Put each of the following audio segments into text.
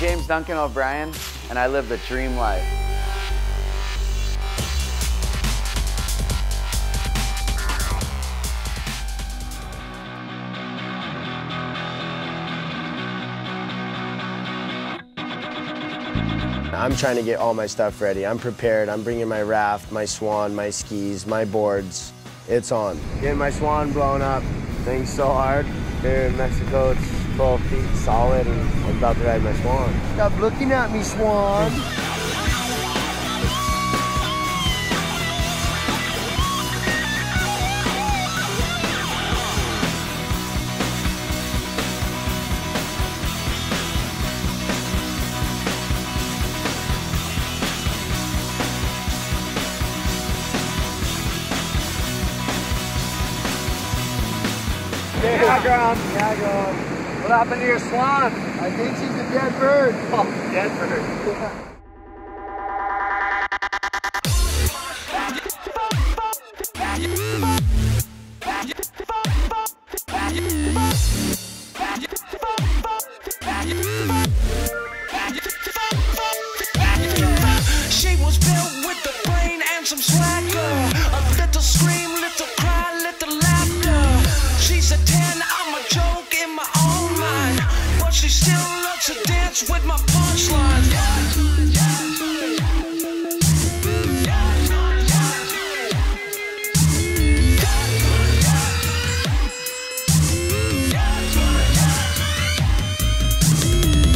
James Duncan O'Brien, and I live the dream life. I'm trying to get all my stuff ready. I'm prepared. I'm bringing my raft, my swan, my skis, my boards. It's on. Getting my swan blown up. Thing's so hard. Here in Mexico, it's 12 feet solid, and I'm about to ride my swan. Stop looking at me, swan. Yeah, what happened to your swan? I think she's a dead bird. Oh, dead bird. She was built with the brain and some swagger. A little scream, little cry, little laughter. She's a 10, I'm a joke in my own mind, but she still loves to dance with my punchlines.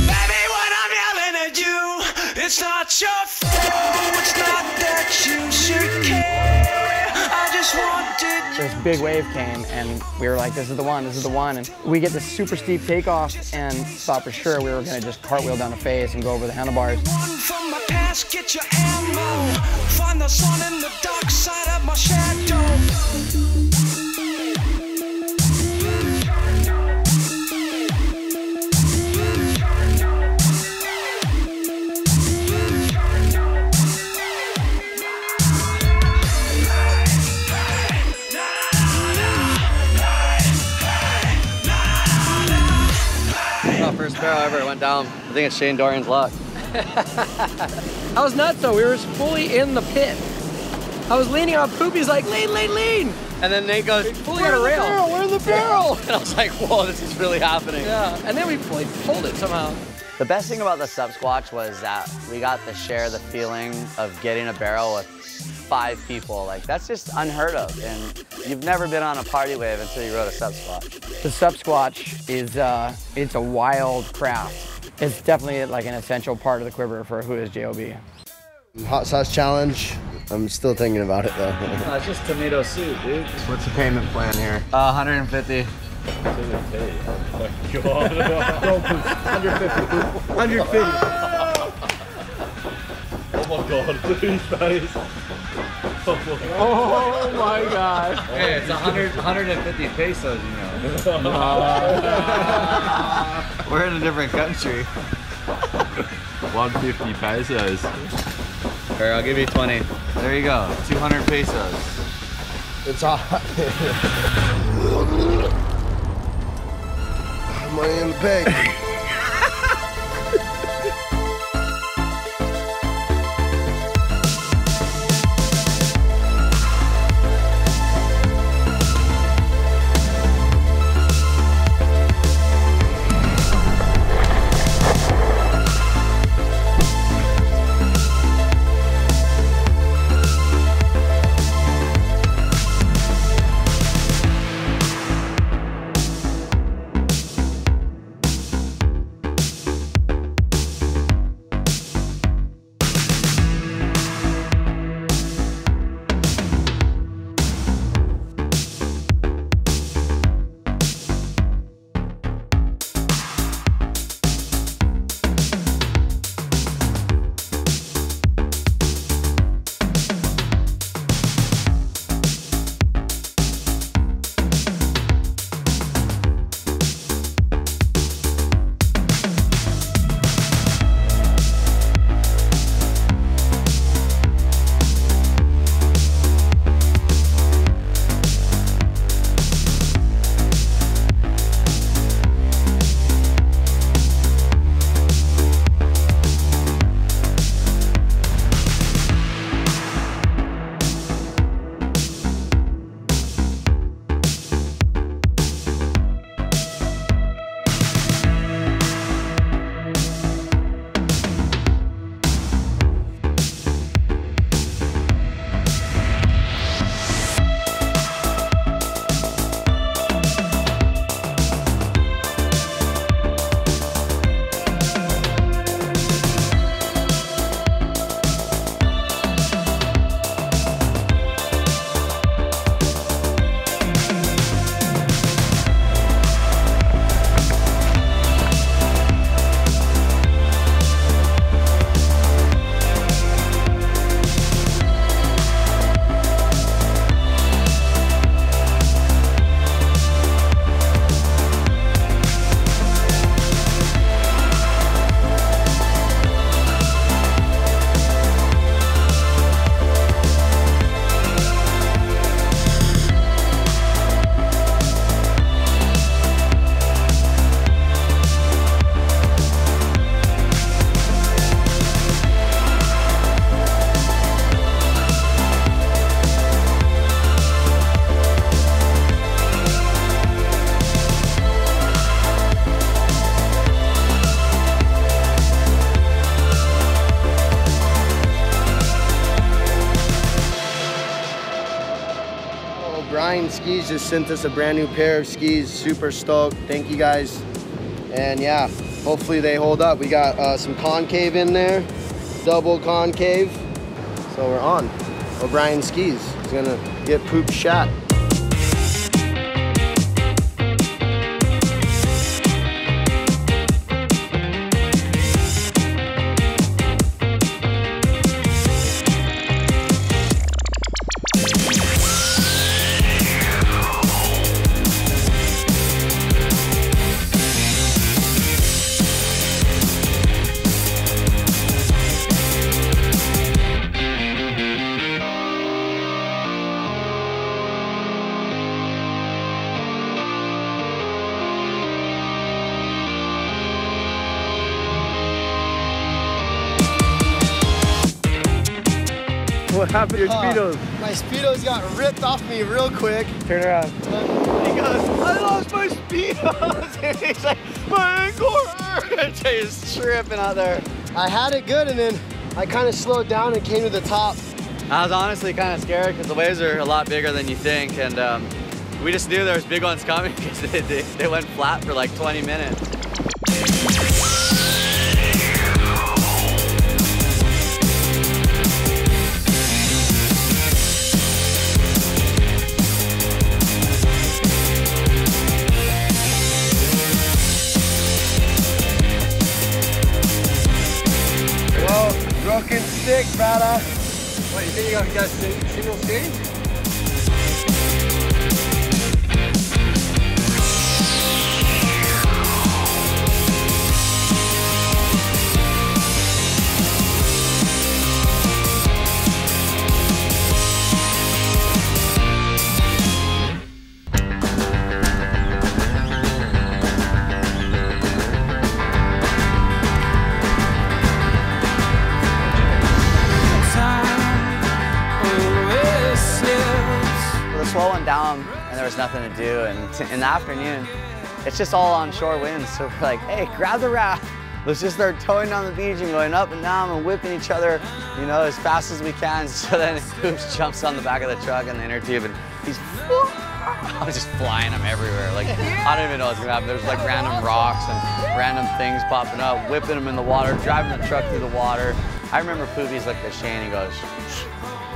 Baby, when I'm yelling at you, it's not your fault. It's not that you should care. I just wanted you. This big wave came and we were like, this is the one, this is the one. And we get this super steep takeoff and thought for sure we were gonna just cartwheel down the face and go over the handlebars. Run from my past, get your ammo. Find the sun in the dark side of my shadow. First barrel ever went down. I think it's Shane Dorian's luck. That was nuts though, we were fully in the pit. I was leaning on Poopies like, lean, lean, lean. And then Nate goes, Fully on a rail. we're in the barrel. And I was like, whoa, this is really happening. Yeah, and then we pulled it somehow. The best thing about the Supsquatch was that we got to share the feeling of getting a barrel with 5 people. Like, that's just unheard of. And you've never been on a party wave until you rode a Supsquatch. The Supsquatch is, it's a wild craft. It's definitely like an essential part of the quiver for who is JOB. Hot sauce challenge. I'm still thinking about it though. No, it's just tomato soup, dude. What's the payment plan here? 150. 150. 150. Oh my god, please, guys. Oh my God. Hey, it's 150 pesos, you know. We're in a different country. 150 pesos. Here, I'll give you 20. There you go, 200 pesos. It's hot. Money in the bank. O'Brien Skis just sent us a brand new pair of skis. Super stoked. Thank you guys. And yeah, hopefully they hold up. We got some concave in there, double concave. So we're on. O'Brien Skis is gonna get poop shot. What happened to your Speedos? My Speedos got ripped off me real quick. Turn around. He goes, I lost my Speedos. And he's like, my ankle hurts. He's tripping out there. I had it good, and then I kind of slowed down and came to the top. I was honestly kind of scared because the waves are a lot bigger than you think, and we just knew there was big ones coming because they went flat for like 20 minutes. Broken stick, brother. What, you think you got single skate? Swell down and there was nothing to do, and in the afternoon it's just all onshore winds, so we're like, hey, grab the raft, let's just start towing down the beach and going up and down and whipping each other, you know, as fast as we can. So then Poops jumps on the back of the truck in the inner tube and he's I was just flying him everywhere. Like, I don't even know what's gonna happen. There's like random rocks and random things popping up, whipping him in the water, driving the truck through the water. I remember Poopies looked at Shane, he goes,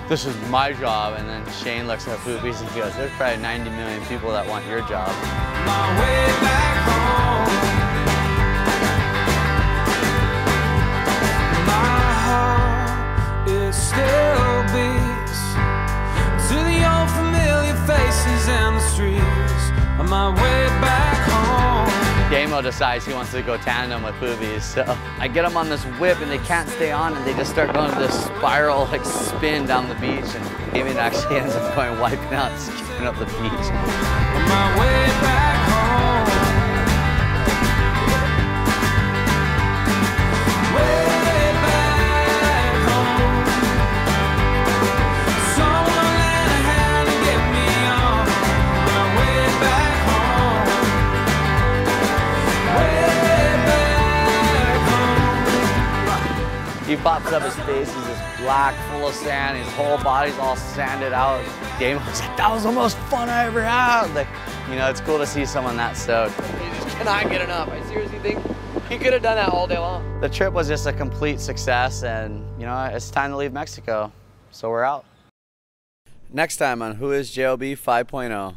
this is my job. And then Shane looks at Poopies and he goes, there's probably 90 million people that want your job. My way back home. My heart, it still beats to the old familiar faces and the streets. On my way back home. Damo decides he wants to go tandem with Poopies, so I get them on this whip and they can't stay on and they just start going to this spiral like spin down the beach, and Damien actually ends up going wiping out and skipping up the beach. On my way back home. Way back home. Someone lent a hand to get me on my way back home. He pops up his face, he's just black, full of sand, his whole body's all sanded out. Damon's like, that was the most fun I ever had. Like, you know, it's cool to see someone that stoked. You just cannot get enough. I seriously think he could have done that all day long. The trip was just a complete success, and you know, it's time to leave Mexico, so we're out. Next time on Who is JLB 5.0.